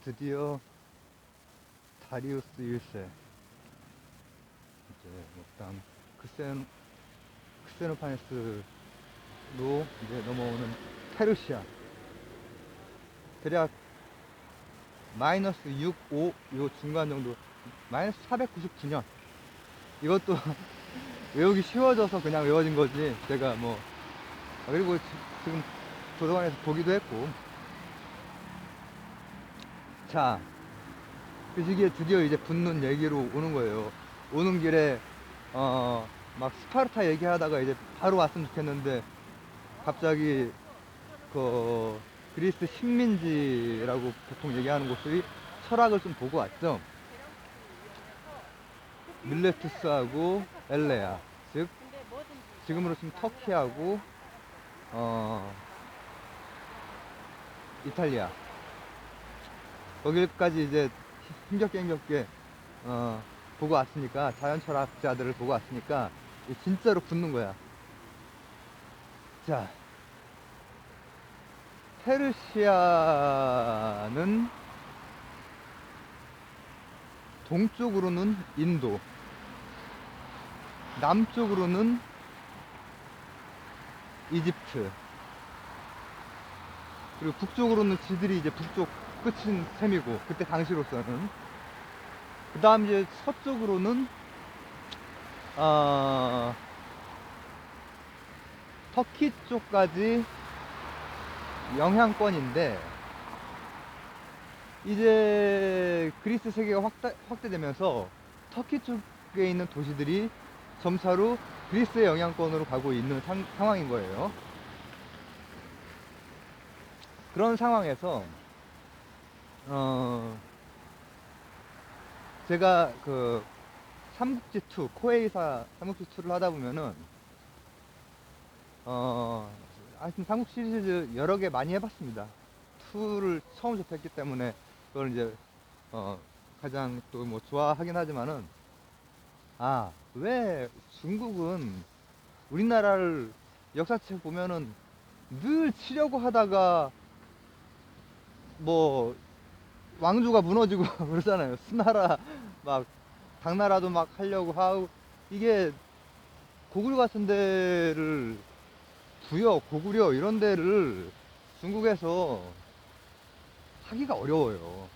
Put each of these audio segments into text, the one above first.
드디어 다리우스 1세 이제 일단 크세노파네스로 이제 넘어오는 페르시아 대략 마이너스 6, 5 요 중간 정도 마이너스 499년 이것도 외우기 쉬워져서 그냥 외워진 거지 제가 뭐 그리고 지금 도서관에서 보기도 했고 자 그 시기에 드디어 이제 붙는 얘기로 오는 거예요. 오는 길에 막 스파르타 얘기하다가 이제 바로 왔으면 좋겠는데 갑자기 그 그리스 식민지라고 보통 얘기하는 곳들이 철학을 좀 보고 왔죠. 밀레투스하고 엘레아, 즉 지금으로 치면 터키하고 이탈리아 거기까지 이제 힘겹게 보고 왔으니까 자연철학자들을 보고 왔으니까 진짜로 붙는 거야. 자, 페르시아는 동쪽으로는 인도, 남쪽으로는 이집트, 그리고 북쪽으로는 지들이 이제 북쪽 끝인 셈이고 그때 당시로서는 그 다음 이제 서쪽으로는 터키 쪽까지 영향권인데 이제 그리스 세계가 확대되면서 터키 쪽에 있는 도시들이 점차로 그리스의 영향권으로 가고 있는 상황인 거예요. 그런 상황에서 제가 그 삼국지2 코에이사 삼국지2를 하다 보면은 하여튼 삼국 시리즈 여러 개 많이 해봤습니다. 2를 처음 접했기 때문에 그걸 이제 가장 또 뭐 좋아하긴 하지만은 왜 중국은 우리나라를 역사책 보면은 늘 치려고 하다가 뭐 왕조가 무너지고 그러잖아요. 수나라 막 당나라도 막 하려고 하고 이게 고구려 같은 데를 부여 고구려 이런 데를 중국에서 하기가 어려워요.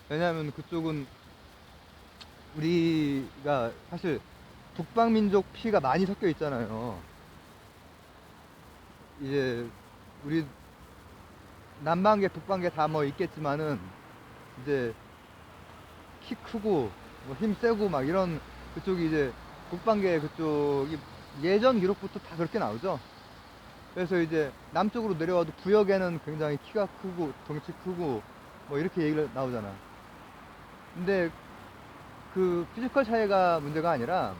왜냐하면 그쪽은 우리가 사실 북방민족 피가 많이 섞여 있잖아요. 이제 우리 남방계 북방계 다 뭐 있겠지만은 이제 키 크고 뭐 힘 세고 막 이런 그쪽이 이제 북방계 그쪽이 예전 기록부터 다 그렇게 나오죠. 그래서 이제 남쪽으로 내려와도 부역에는 굉장히 키가 크고 덩치 크고 뭐 이렇게 얘기가 나오잖아. 근데 그 피지컬 차이가 문제가 아니라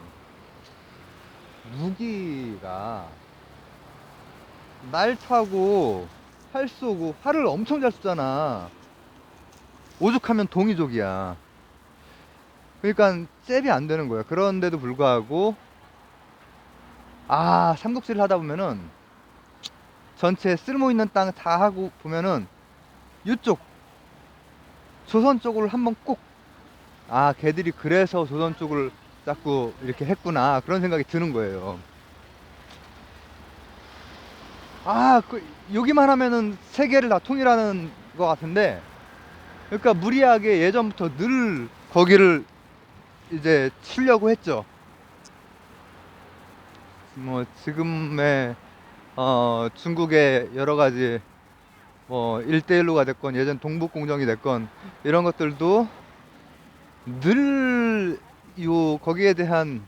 무기가 말 타고 활 쏘고 활을 엄청 잘 쏘잖아. 오죽하면 동이족이야. 그러니까 잽이 안 되는 거야. 그런데도 불구하고 삼국지를 하다 보면은 전체 쓸모 있는 땅 다 하고 보면은 이쪽 조선 쪽을 한번 꼭 걔들이 그래서 조선 쪽을 자꾸 이렇게 했구나 그런 생각이 드는 거예요. 여기만 하면은 세계를 다 통일하는 것 같은데 그러니까 무리하게 예전부터 늘 거기를 이제 치려고 했죠. 뭐 지금의 중국의 여러 가지 뭐 1대1로가 됐건 예전 동북공정이 됐건 이런 것들도 늘 거기에 대한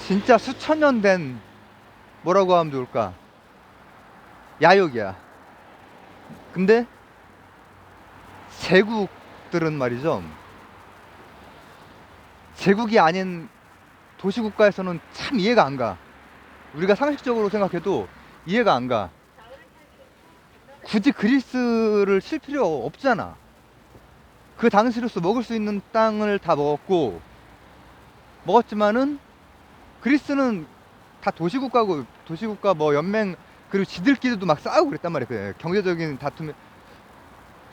진짜 수천 년 된 뭐라고 하면 좋을까 야욕이야. 근데 제국들은 말이죠, 제국이 아닌 도시국가에서는 참 이해가 안 가. 우리가 상식적으로 생각해도 이해가 안 가. 굳이 그리스를 칠 필요 없잖아. 그 당시로서 먹을 수 있는 땅을 다 먹었지만은 그리스는 다 도시국가고 도시국가 뭐 연맹 그리고 지들끼리도 막 싸우고 그랬단 말이야. 경제적인 다툼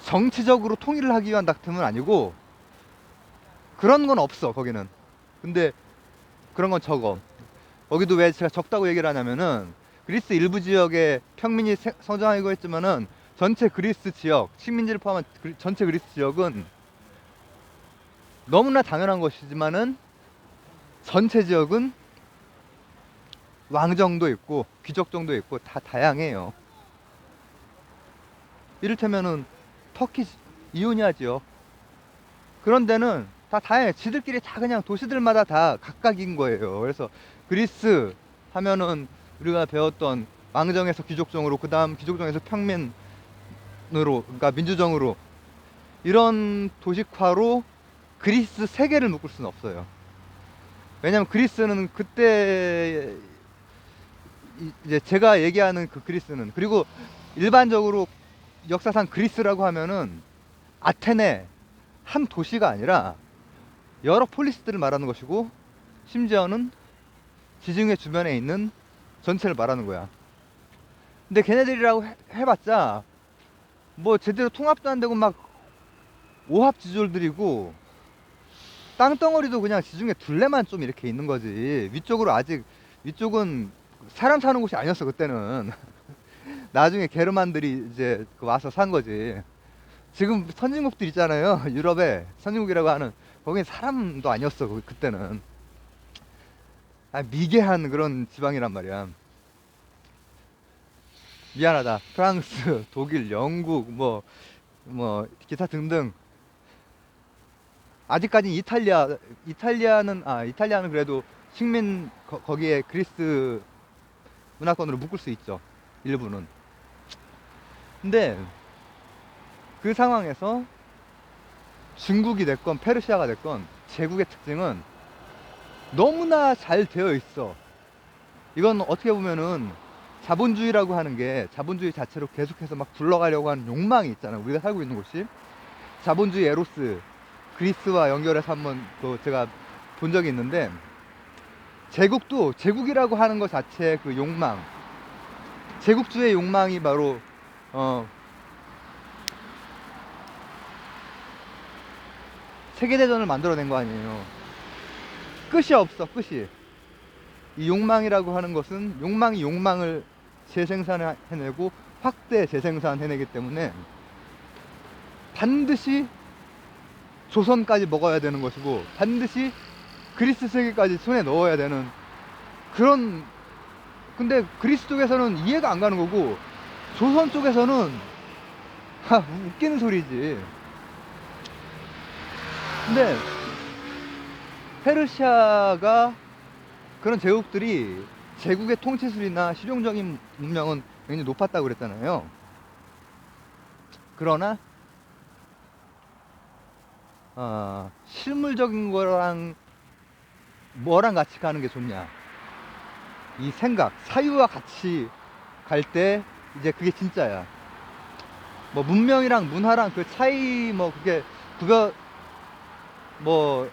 정치적으로 통일을 하기 위한 다툼은 아니고 그런 건 없어 거기는. 근데 그런 건 적어. 거기도 왜 제가 적다고 얘기를 하냐면은 그리스 일부 지역에 평민이 성장하고 했지만은 전체 그리스 지역 식민지를 포함한 전체 그리스 지역은 너무나 당연한 것이지만은 전체 지역은 왕정도 있고 귀족정도 있고 다 다양해요. 이를테면은 터키 이오니아 지역 그런 데는 다 다양해. 지들끼리 다 그냥 도시들마다 다 각각인 거예요. 그래서 그리스 하면은 우리가 배웠던 왕정에서 귀족정으로 그 다음 귀족정에서 평민으로 그러니까 민주정으로 이런 도식화로 그리스 세계를 묶을 수는 없어요. 왜냐면 그리스는 그때 이제 제가 얘기하는 그 그리스는 그리고 일반적으로 역사상 그리스라고 하면은 아테네 한 도시가 아니라 여러 폴리스들을 말하는 것이고 심지어는 지중해 주변에 있는 전체를 말하는 거야. 근데 걔네들이라고 해봤자 뭐 제대로 통합도 안 되고 막 오합지졸들이고 땅덩어리도 그냥 지중해 둘레만 좀 이렇게 있는 거지. 위쪽으로 아직 위쪽은 사람 사는 곳이 아니었어 그때는. 나중에 게르만들이 이제 와서 산 거지. 지금 선진국들 있잖아요. 유럽에 선진국이라고 하는 거긴 사람도 아니었어 그때는. 미개한 그런 지방이란 말이야. 미안하다. 프랑스, 독일, 영국, 기타 등등. 아직까지 이탈리아는 그래도 식민, 거기에 그리스 문화권으로 묶을 수 있죠. 일부는. 근데 그 상황에서 중국이 됐건 페르시아가 됐건 제국의 특징은 너무나 잘 되어 있어. 이건 어떻게 보면은 자본주의라고 하는 게 자본주의 자체로 계속해서 막 굴러가려고 하는 욕망이 있잖아. 우리가 살고 있는 곳이 자본주의 에로스 그리스와 연결해서 한번 또 제가 본 적이 있는데 제국도 제국이라고 하는 것 자체의 그 욕망 제국주의 욕망이 바로 세계대전을 만들어낸 거 아니에요. 끝이 없어. 끝이. 이 욕망이라고 하는 것은 욕망이 욕망을 재생산해내고 확대 재생산해내기 때문에 반드시 조선까지 먹어야 되는 것이고 반드시 그리스 세계까지 손에 넣어야 되는 그런. 근데 그리스 쪽에서는 이해가 안 가는 거고 조선 쪽에서는 웃기는 소리지. 근데 페르시아가 그런 제국들이 제국의 통치술이나 실용적인 문명은 굉장히 높았다고 그랬잖아요. 그러나 실물적인 거랑 뭐랑 같이 가는 게 좋냐, 이 생각 사유와 같이 갈 때 이제 그게 진짜야. 뭐 문명이랑 문화랑 그 차이 뭐 그게 구별 뭐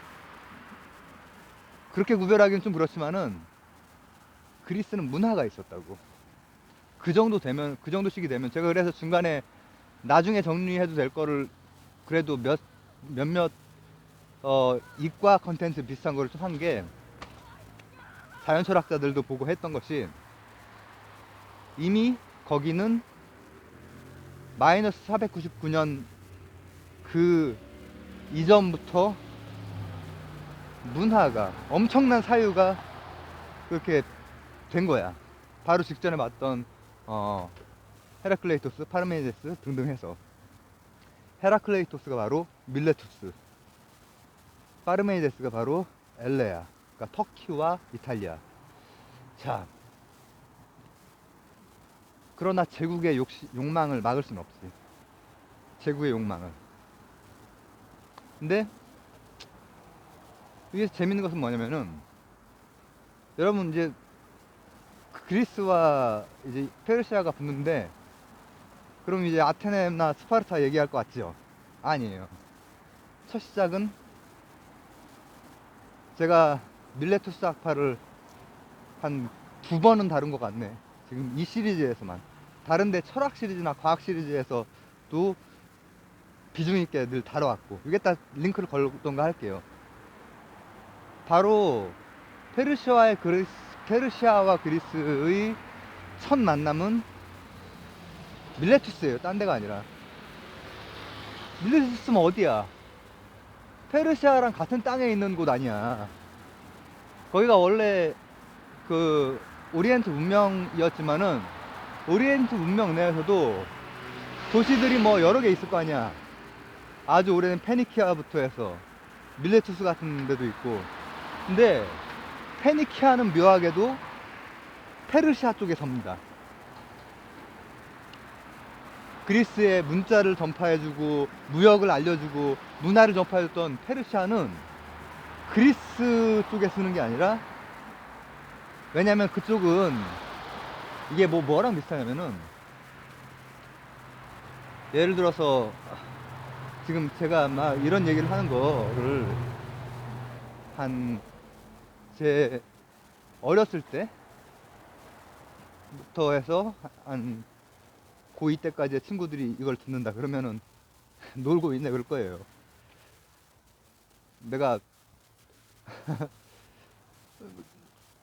그렇게 구별하기는 좀 그렇지만은 그리스는 문화가 있었다고. 그 정도 되면 그 정도 시기 되면 제가 그래서 중간에 나중에 정리해도 될 거를 그래도 몇몇 이과 컨텐츠 비슷한 거를 좀 한 게 자연철학자들도 보고 했던 것이 이미 거기는 마이너스 499년 그 이전부터 문화가 엄청난 사유가 그렇게 된 거야. 바로 직전에 봤던 헤라클레이토스, 파르메니데스 등등 해서 헤라클레이토스가 바로 밀레투스, 파르메니데스가 바로 엘레아, 그러니까 터키와 이탈리아. 자, 그러나 제국의 욕망을 막을 수는 없지. 제국의 욕망을. 근데 이게 재밌는 것은 뭐냐면은 여러분 이제 그리스와 이제 페르시아가 붙는데 그럼 이제 아테네나 스파르타 얘기할 것 같죠? 아니에요. 첫 시작은 제가 밀레투스 학파를 한 2번은 다룬 것 같네. 지금 이 시리즈에서만. 다른데 철학 시리즈나 과학 시리즈에서도 비중 있게 늘 다뤄왔고, 여기다 링크를 걸던가 할게요. 바로 페르시아와 그리스의 첫 만남은 밀레투스예요. 딴 데가 아니라. 밀레투스면 어디야? 페르시아랑 같은 땅에 있는 곳 아니야. 거기가 원래 그 오리엔트 문명이었지만은, 오리엔트 문명 내에서도 도시들이 뭐 여러 개 있을 거 아니야. 아주 오래된 페니키아부터 해서 밀레투스 같은 데도 있고. 근데 페니키아는 묘하게도 페르시아 쪽에 섭니다. 그리스의 문자를 전파해주고 무역을 알려주고 문화를 전파해줬던 페르시아는 그리스 쪽에 쓰는 게 아니라, 왜냐면 그쪽은 이게 뭐랑 비슷하냐면은, 예를 들어서 지금 제가 막 이런 얘기를 하는 거를 한 제 어렸을 때부터 해서 한 고2 때까지의 친구들이 이걸 듣는다 그러면은 놀고 있네 그럴 거예요. 내가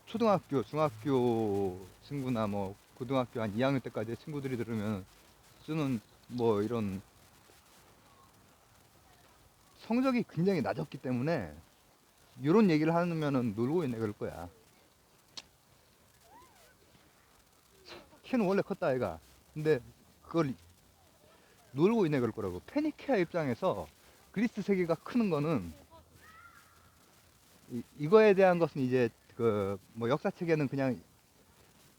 초등학교, 중학교 친구나 뭐 고등학교 한 2학년 때까지의 친구들이 들으면 쓰는 뭐 이런 성적이 굉장히 낮았기 때문에 이런 얘기를 하면은 놀고 있네 그럴 거야. 키는 원래 컸다 아이가. 근데 그걸 놀고 있네 그럴 거라고. 페니키아 입장에서 그리스 세계가 크는 거는, 이거에 대한 것은 이제 그 뭐 역사책에는 그냥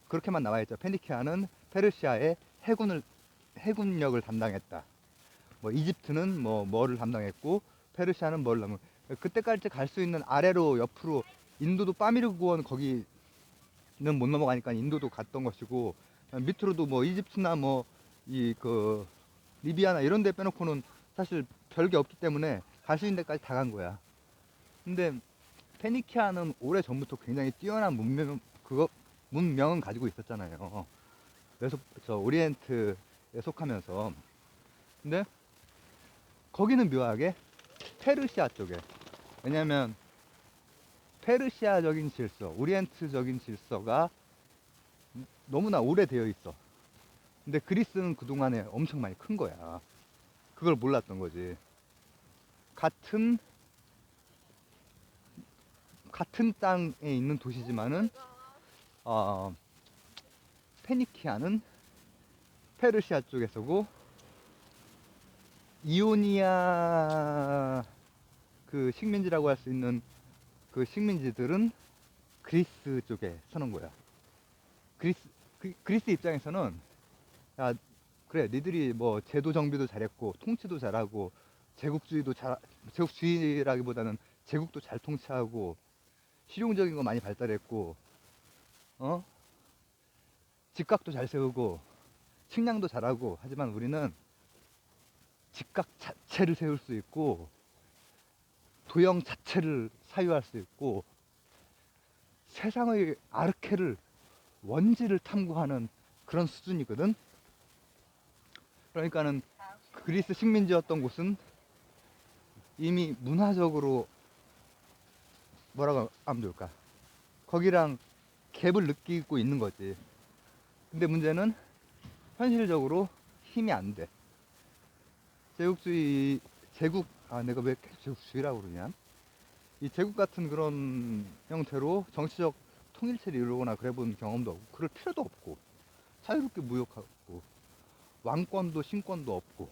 그렇게만 나와 있죠. 페니키아는 페르시아의 해군력을 담당했다. 뭐 이집트는 뭐를 담당했고 페르시아는 뭘 담당. 그때까지 갈 수 있는 아래로 옆으로 인도도 파미르구원 거기는 못 넘어가니까 인도도 갔던 것이고, 밑으로도 뭐 이집트나 뭐 이 그 리비아나 이런 데 빼놓고는 사실 별게 없기 때문에 갈 수 있는 데까지 다 간 거야. 근데 페니키아는 오래 전부터 굉장히 뛰어난 문명은 가지고 있었잖아요. 그래서 저 오리엔트에 속하면서. 근데 거기는 묘하게 페르시아 쪽에, 왜냐면 페르시아적인 질서, 오리엔트적인 질서가 너무나 오래되어 있어. 근데 그리스는 그동안에 엄청 많이 큰 거야. 그걸 몰랐던 거지. 같은 땅에 있는 도시지만은 어, 페니키아는 페르시아 쪽에 서고, 이오니아 그 식민지라고 할 수 있는 그 식민지들은 그리스 쪽에 서는 거야. 그리스 입장에서는, 야, 그래, 니들이 뭐 제도 정비도 잘했고 통치도 잘하고 제국주의라기보다는 제국도 잘 통치하고 실용적인 거 많이 발달했고, 어? 직각도 잘 세우고 식량도 잘하고, 하지만 우리는 직각 자체를 세울 수 있고 도형 자체를 사유할 수 있고 세상의 아르케를, 원지를 탐구하는 그런 수준이거든. 그러니까는 그리스 식민지였던 곳은 이미 문화적으로 뭐라고 하면 좋을까, 거기랑 갭을 느끼고 있는 거지. 근데 문제는 현실적으로 힘이 안 돼. 내가 왜 계속 제국주의라고 그러냐. 이 제국 같은 그런 형태로 정치적 통일체를 이루거나 그래 본 경험도 없고 그럴 필요도 없고, 자유롭게 무역하고 왕권도 신권도 없고,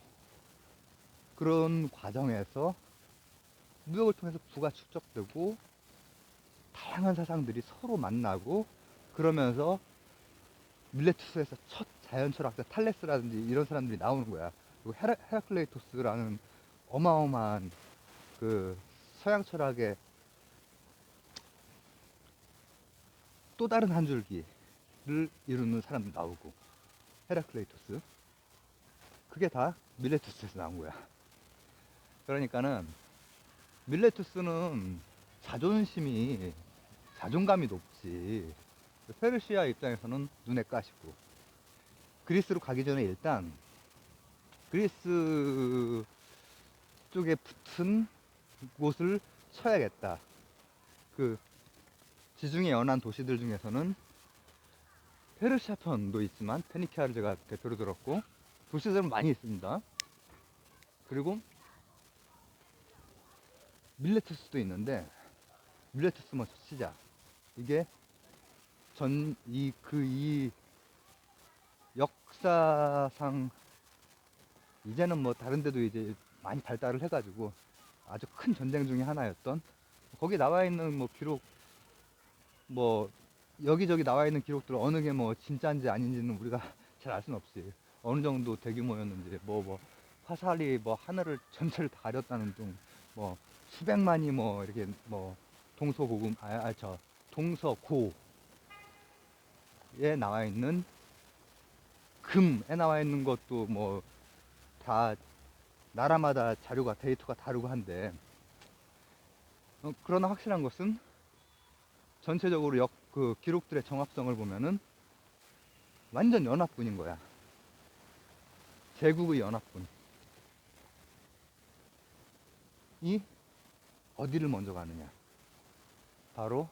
그런 과정에서 무역을 통해서 부가 축적되고 다양한 사상들이 서로 만나고, 그러면서 밀레투스에서 첫 자연 철학자 탈레스라든지 이런 사람들이 나오는 거야. 그리고 헤라클레이토스라는 어마어마한 그 서양 철학의 또 다른 한 줄기를 이루는 사람도 나오고, 헤라클레이토스. 그게 다 밀레투스에서 나온 거야. 그러니까는 밀레투스는 자존감이 높지. 페르시아 입장에서는 눈에 까시고. 그리스로 가기 전에 일단 그리스 앞쪽에 붙은 곳을 쳐야겠다. 그 지중해 연안 도시들 중에서는 페르시아 편도 있지만 페니키아를 제가 대표로 들었고 도시들은 많이 있습니다. 그리고 밀레투스도 있는데 밀레투스 먼저 치자. 이게 이 역사상 이제는 뭐 다른 데도 이제 많이 발달을 해가지고 아주 큰 전쟁 중에 하나였던, 거기 나와 있는 뭐 기록, 뭐 여기저기 나와 있는 기록들 어느 게 뭐 진짜인지 아닌지는 우리가 잘 알 수는 없지. 어느 정도 대규모였는지, 뭐 화살이 뭐 하늘을 전체를 다 가렸다는 등 뭐 수백만이 뭐 이렇게 뭐 동서고금 동서고에 나와 있는, 금에 나와 있는 것도 뭐 다 나라마다 자료가 데이터가 다르고 한데, 그러나 확실한 것은 전체적으로 그 기록들의 정확성을 보면은 완전 연합군인 거야. 제국의 연합군이 어디를 먼저 가느냐, 바로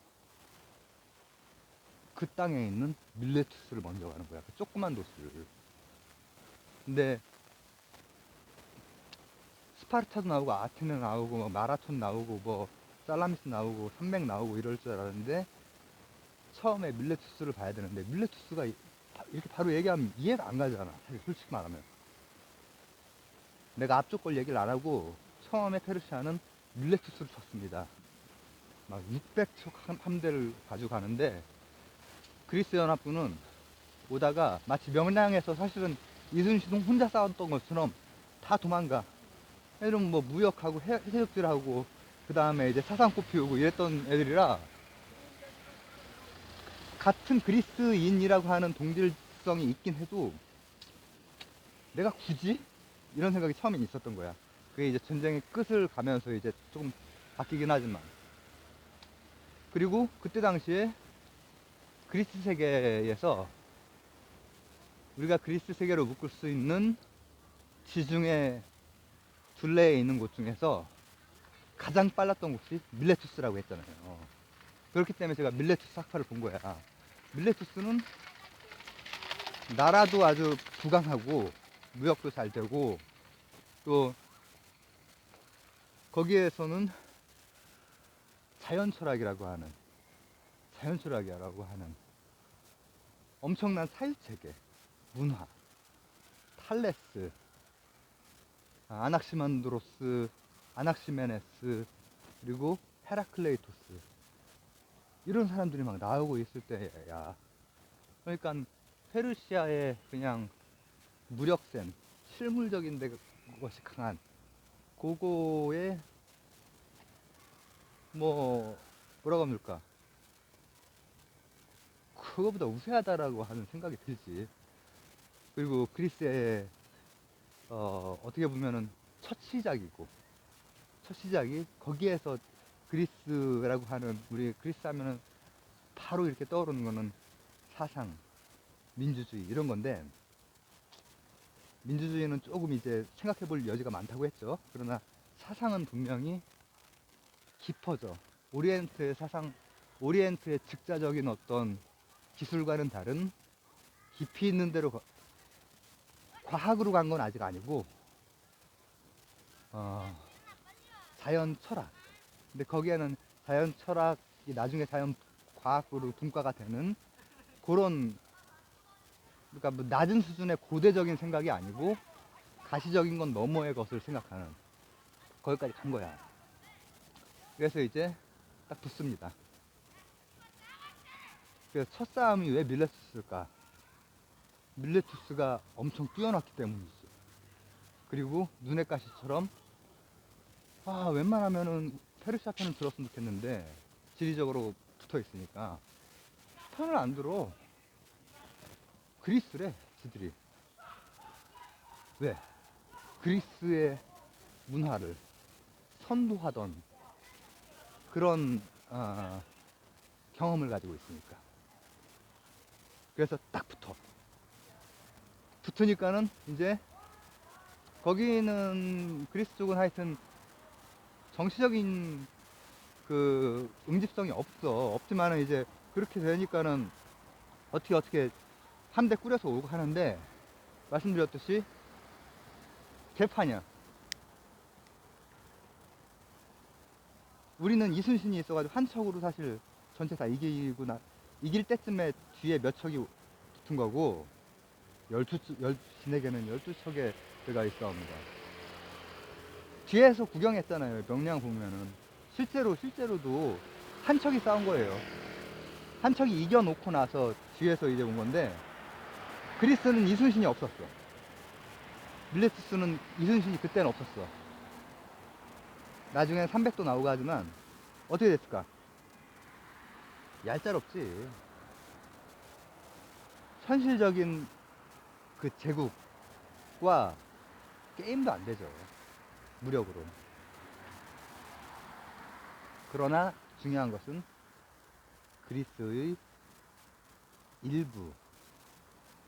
그 땅에 있는 밀레투스를 먼저 가는 거야. 그 조그만 도시를. 근데 스파르타도 나오고 아테네 나오고 뭐 마라톤 나오고 뭐 살라미스 나오고 산맥 나오고 이럴 줄 알았는데, 처음에 밀레투스를 봐야 되는데 밀레투스가 이렇게 바로 얘기하면 이해가 안 가잖아. 사실 솔직히 말하면 내가 앞쪽 걸 얘기를 안 하고 처음에 페르시아는 밀레투스를 쳤습니다. 막 600척 함대를 가지고 가는데, 그리스 연합군은 오다가 마치 명량에서 사실은 이순신은 혼자 싸웠던 것처럼 다 도망가. 애들은 뭐 무역하고 해적질하고 그 다음에 이제 사상꽃 피우고 이랬던 애들이라, 같은 그리스인이라고 하는 동질성이 있긴 해도 내가 굳이? 이런 생각이 처음엔 있었던 거야. 그게 이제 전쟁의 끝을 가면서 이제 조금 바뀌긴 하지만. 그리고 그때 당시에 그리스 세계에서 우리가 그리스 세계로 묶을 수 있는 지중해 둘레에 있는 곳 중에서 가장 빨랐던 곳이 밀레투스라고 했잖아요. 그렇기 때문에 제가 밀레투스 학파를 본 거야. 밀레투스는 나라도 아주 부강하고 무역도 잘 되고, 또 거기에서는 자연 철학이라고 하는 엄청난 사유체계, 문화, 탈레스, 아낙시만드로스, 아낙시메네스, 그리고 헤라클레이토스, 이런 사람들이 막 나오고 있을 때야. 그러니까 페르시아의 그냥 무력센, 실물적인 것이 강한, 그거에 뭐라고 합니까? 그거보다 우세하다라고 하는 생각이 들지. 그리고 그리스의 어떻게 보면은 첫 시작이 거기에서, 그리스라고 하는, 우리 그리스 하면은 바로 이렇게 떠오르는 거는 사상, 민주주의 이런 건데, 민주주의는 조금 이제 생각해 볼 여지가 많다고 했죠. 그러나 사상은 분명히 깊어져. 오리엔트의 사상, 오리엔트의 즉자적인 어떤 기술과는 다른 깊이 있는 대로 과학으로 간 건 아직 아니고, 자연 철학. 근데 거기에는 자연 철학이 나중에 자연 과학으로 분과가 되는 그런, 그러니까 뭐 낮은 수준의 고대적인 생각이 아니고 가시적인 건 너머의 것을 생각하는, 거기까지 간 거야. 그래서 이제 딱 붙습니다. 그래서 첫 싸움이 왜 밀레투스일까? 밀레투스가 엄청 뛰어났기 때문이지. 그리고 눈의 가시처럼, 웬만하면은 페르시아 편을 들었으면 좋겠는데 지리적으로 붙어 있으니까 편을 안 들어. 그리스래 지들이. 왜? 그리스의 문화를 선도하던 그런 경험을 가지고 있으니까. 그래서 딱 붙으니까는 이제 거기는 그리스 쪽은 하여튼 정치적인 그 응집성이 없지만은 이제 그렇게 되니까는 어떻게 함대 꾸려서 오고 하는데, 말씀드렸듯이 개판이야. 우리는 이순신이 있어가지고 한 척으로 사실 전체 다 이길 때쯤에 뒤에 몇 척이 붙은 거고, 12척에는 12척에 들어가 있어옵니다. 뒤에서 구경했잖아요. 명량 보면은. 실제로도 한 척이 싸운 거예요. 한 척이 이겨놓고 나서 뒤에서 이제 온 건데, 그리스는 이순신이 없었어. 밀레투스는 이순신이 그때는 없었어. 나중에 300도 나오고 하지만 어떻게 됐을까? 얄짤없지. 현실적인 그 제국과 게임도 안 되죠. 무력으로. 그러나 중요한 것은 그리스의 일부,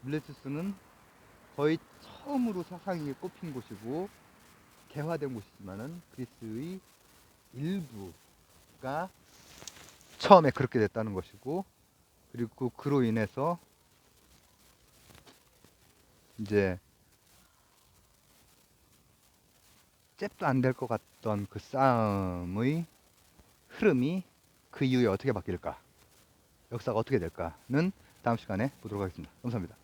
밀레투스는 거의 처음으로 사상이 꼽힌 곳이고 개화된 곳이지만은 그리스의 일부가 처음에 그렇게 됐다는 것이고, 그리고 그로 인해서 이제 잽도 안 될 것 같던 그 싸움의 흐름이 그 이후에 어떻게 바뀔까, 역사가 어떻게 될까는 다음 시간에 보도록 하겠습니다. 감사합니다.